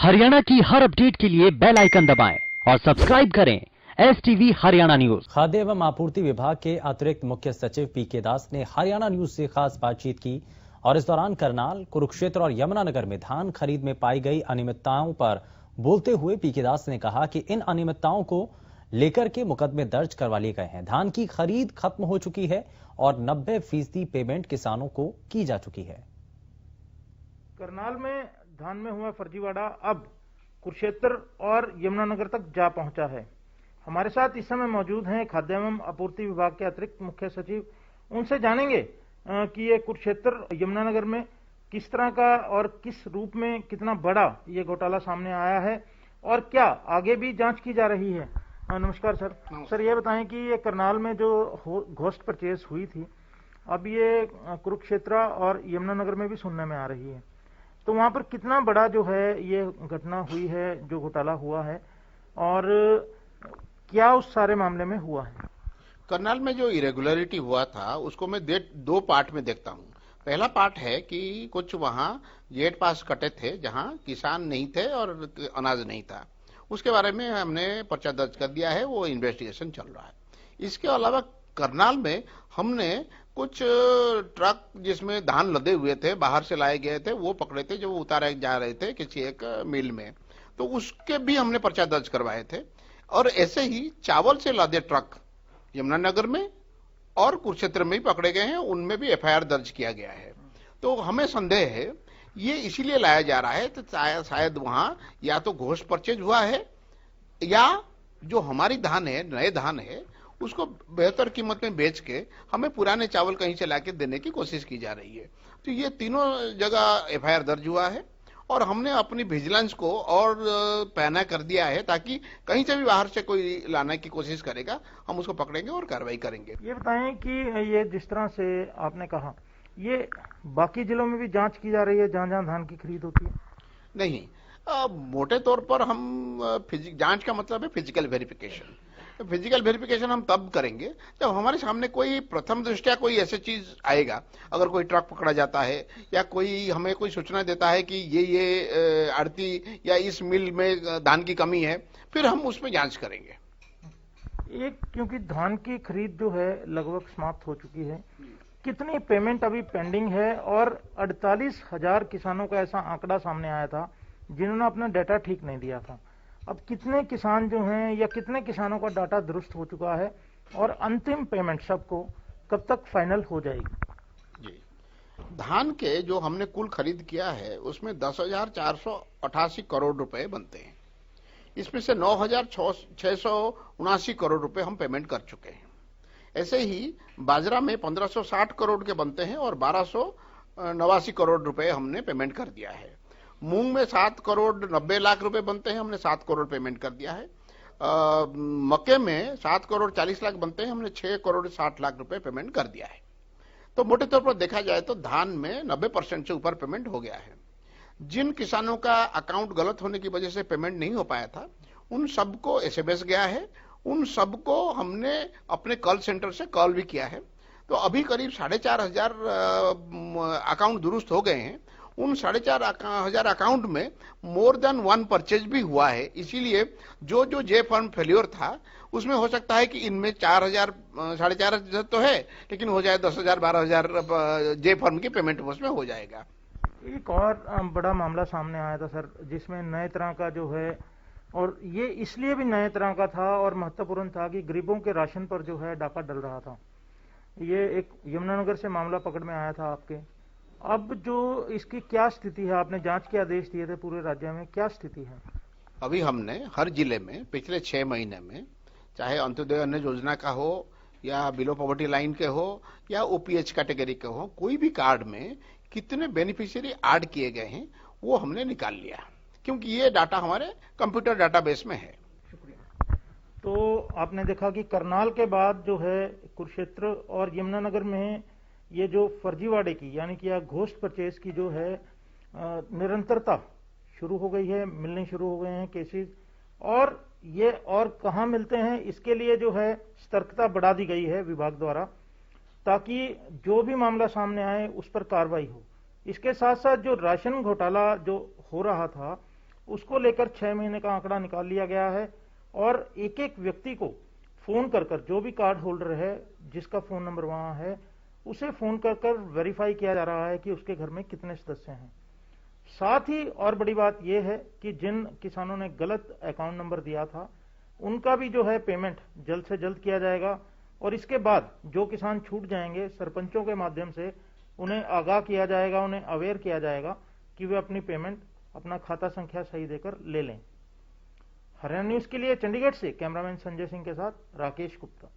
हरियाणा की हर अपडेट के लिए बेल आइकन दबाएं और सब्सक्राइब करें STV हरियाणा न्यूज। खाद्य एवं आपूर्ति विभाग के अतिरिक्त मुख्य सचिव पीके दास ने हरियाणा न्यूज से खास बातचीत की और इस दौरान करनाल, कुरुक्षेत्र और यमुनानगर में धान खरीद में पाई गई अनियमितताओं पर बोलते हुए पीके दास ने कहा कि इन अनियमितताओं को लेकर के मुकदमे दर्ज करवा लिए गए हैं। धान की खरीद खत्म हो चुकी है और 90% पेमेंट किसानों को की जा चुकी है। करनाल में धान में हुआ फर्जीवाड़ा अब कुरुक्षेत्र और यमुनानगर तक जा पहुंचा है। हमारे साथ इस समय मौजूद हैं खाद्य एवं आपूर्ति विभाग के अतिरिक्त मुख्य सचिव। उनसे जानेंगे कि ये कुरुक्षेत्र यमुनानगर में किस तरह का और किस रूप में कितना बड़ा ये घोटाला सामने आया है और क्या आगे भी जांच की जा रही है। नमस्कार सर। सर ये बताएं कि ये करनाल में जो घोस्ट परचेज हुई थी, अब ये कुरुक्षेत्र और यमुनानगर में भी सुनने में आ रही है, तो वहां पर कितना बड़ा जो है ये घटना हुई है, जो घोटाला हुआ है, और क्या उस सारे मामले में हुआ है? करनाल में जो इरेगुलरिटी हुआ था उसको मैं दो पार्ट में देखता हूँ। पहला पार्ट है कि कुछ वहाँ गेट पास कटे थे जहाँ किसान नहीं थे और अनाज नहीं था, उसके बारे में हमने पर्चा दर्ज कर दिया है, वो इन्वेस्टिगेशन चल रहा है। इसके अलावा करनाल में हमने कुछ ट्रक जिसमें धान लदे हुए थे, बाहर से लाए गए थे, वो पकड़े थे जो उतारे जा रहे थे किसी एक मिल में, तो उसके भी हमने पर्चा दर्ज करवाए थे। और ऐसे ही चावल से लदे ट्रक यमुनानगर में और कुरुक्षेत्र में भी पकड़े गए हैं, उनमें भी FIR दर्ज किया गया है। तो हमें संदेह है ये इसीलिए लाया जा रहा है तो शायद वहां या तो घोस्ट परचेज हुआ है या जो हमारी धान है, नए धान है, उसको बेहतर कीमत में बेच के हमें पुराने चावल कहीं से लाके देने की कोशिश की जा रही है। तो ये तीनों जगह FIR दर्ज हुआ है और हमने अपनी विजिलेंस को और पैना कर दिया है ताकि कहीं से भी बाहर से कोई लाने की कोशिश करेगा हम उसको पकड़ेंगे और कार्रवाई करेंगे। ये बताएं कि ये जिस तरह से आपने कहा, ये बाकी जिलों में भी जांच की जा रही है जहां जहां धान की खरीद होती है? नहीं, मोटे तौर पर हम जांच का मतलब है फिजिकल वेरिफिकेशन। तो फिजिकल वेरिफिकेशन हम तब करेंगे जब हमारे सामने कोई प्रथम दृष्टया कोई ऐसी चीज आएगा, अगर कोई ट्रक पकड़ा जाता है या कोई हमें कोई सूचना देता है कि ये आड़ती या इस मिल में धान की कमी है, फिर हम उसमें जांच करेंगे। एक क्योंकि धान की खरीद जो है लगभग समाप्त हो चुकी है, कितनी पेमेंट अभी पेंडिंग है? और 48,000 किसानों का ऐसा आंकड़ा सामने आया था जिन्होंने अपना डाटा ठीक नहीं दिया था। अब कितने किसान जो हैं या कितने किसानों का डाटा दुरुस्त हो चुका है और अंतिम पेमेंट सबको कब तक फाइनल हो जाएगी? जी, धान के जो हमने कुल खरीद किया है उसमें 10,488 करोड़ रुपए बनते हैं। इसमें से 9,679 करोड़ रुपए हम पेमेंट कर चुके हैं। ऐसे ही बाजरा में 1,560 करोड़ के बनते हैं और 1,289 करोड़ रुपए हमने पेमेंट कर दिया है। मूंग में 7 करोड़ 90 लाख रुपए बनते हैं, हमने 7 करोड़ पेमेंट कर दिया है। मक्के में 7 करोड़ 40 लाख बनते हैं, हमने 6 करोड़ 60 लाख रुपए पेमेंट कर दिया है। तो मोटे तौर पर देखा जाए तो धान में 90% से ऊपर पेमेंट हो गया है। जिन किसानों का अकाउंट गलत होने की वजह से पेमेंट नहीं हो पाया था, उन सबको SMS गया है, उन सबको हमने अपने कॉल सेंटर से कॉल भी किया है। तो अभी करीब 4,500 अकाउंट दुरुस्त हो गए हैं। उन 4,500 अकाउंट में मोर देन 1 परचेज भी हुआ है। इसीलिए जो जे फर्म फेल्योर था उसमें हो सकता है कि इनमें 4,000 4,500 तो है, लेकिन हो जाए 10,000 12,000 जे फर्म की पेमेंट उसमें हो जाएगा। एक और बड़ा मामला सामने आया था सर, जिसमें नए तरह का जो है, और ये इसलिए भी नए तरह का था और महत्वपूर्ण था कि गरीबों के राशन पर जो है डाका डल रहा था। ये एक यमुनानगर से मामला पकड़ में आया था आपके। अब जो इसकी क्या स्थिति है? आपने जांच के आदेश दिए थे पूरे राज्य में, क्या स्थिति है? अभी हमने हर जिले में पिछले 6 महीने में, चाहे अंत्योदय अन्न योजना का हो या बिलो पॉवर्टी लाइन के हो या OPH कैटेगरी के हो, कोई भी कार्ड में कितने बेनिफिशियरी ऐड किए गए हैं वो हमने निकाल लिया, क्योंकि ये डाटा हमारे कंप्यूटर डाटाबेस में है। शुक्रिया। तो आपने देखा कि करनाल के बाद जो है कुरुक्षेत्र और यमुनानगर में ये जो फर्जीवाड़े की यानी कि घोस्ट परचेज की जो है निरंतरता शुरू हो गई है, मिलने शुरू हो गए हैं केसेस, और ये और कहाँ मिलते हैं इसके लिए जो है सतर्कता बढ़ा दी गई है विभाग द्वारा, ताकि जो भी मामला सामने आए उस पर कार्रवाई हो। इसके साथ साथ जो राशन घोटाला जो हो रहा था उसको लेकर 6 महीने का आंकड़ा निकाल लिया गया है और एक एक व्यक्ति को फोन कर कर, जो भी कार्ड होल्डर है जिसका फोन नंबर वहां है, उसे फोन कर कर वेरीफाई किया जा रहा है कि उसके घर में कितने सदस्य हैं। साथ ही और बड़ी बात यह है कि जिन किसानों ने गलत अकाउंट नंबर दिया था उनका भी जो है पेमेंट जल्द से जल्द किया जाएगा और इसके बाद जो किसान छूट जाएंगे, सरपंचों के माध्यम से उन्हें आगाह किया जाएगा, उन्हें अवेयर किया जाएगा कि वे अपनी पेमेंट, अपना खाता संख्या सही देकर ले लें। हरियाणा न्यूज के लिए चंडीगढ़ से कैमरामैन संजय सिंह के साथ राकेश गुप्ता।